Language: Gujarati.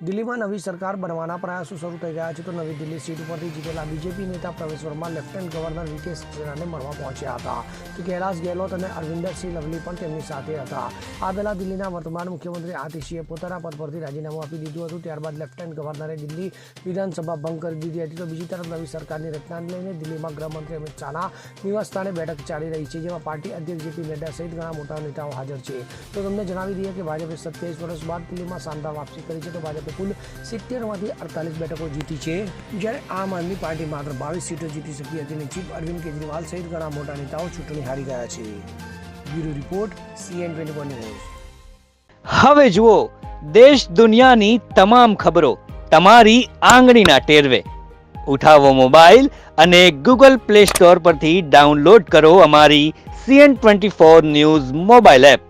દિલ્હીમાં નવી સરકાર બનવાના પ્રયાસો શરૂ થઈ ગયા છે તો નવી દિલ્હી સીટ ઉપરથી જીતેલા બીજેપી નેતા પ્રવેશ વર્મા લેફ્ટનન્ટ ગવર્નર વીકે સક્સેનાને મળવા પહોંચ્યા હતા તો કૈલાશ ગેહલોત અને અરવિંદરસિંહ લવલી પણ તેમની સાથે હતા. આ પહેલા દિલ્હીના વર્તમાન મુખ્યમંત્રી આતિશીએ પોતાના પદ પરથી રાજીનામું આપી દીધું હતું. ત્યારબાદ લેફ્ટનન્ટ ગવર્નરે દિલ્હી વિધાનસભા ભંગ કરી દીધી હતી. તો બીજી તરફ નવી સરકારની રચનાને લઈને દિલ્હીમાં ગૃહમંત્રી અમિત શાહના નિવાસસ્થાને બેઠક ચાલી રહી છે, જેમાં પાર્ટી અધ્યક્ષ જેપી નડ્ડા સહિત ઘણા મોટા નેતાઓ હાજર છે. તો તમને જણાવી દઈએ કે ભાજપે 27 વર્ષ બાદ દિલ્હીમાં શાનદાર વાપસી કરી છે. તો ભાજપે કુલ 70માંથી 48 બેઠકો જીતી છે, જ્યારે આમ આદમી પાર્ટી માત્ર 22 સીટો જીતી શકી હતી અને ચીફ અરવિંદ કેજરીવાલ સહિત ઘણા મોટા નેતાઓ ચૂંટણી હારી ગયા છે. Bureau report CN24 news. હવે જુઓ દેશ દુનિયાની તમામ ખબરો તમારી આંગળીના ટેરવે. ઉઠાવો મોબાઈલ અને Google Play Store પરથી ડાઉનલોડ કરો અમારી CN24 ન્યૂઝ મોબાઈલ એપ.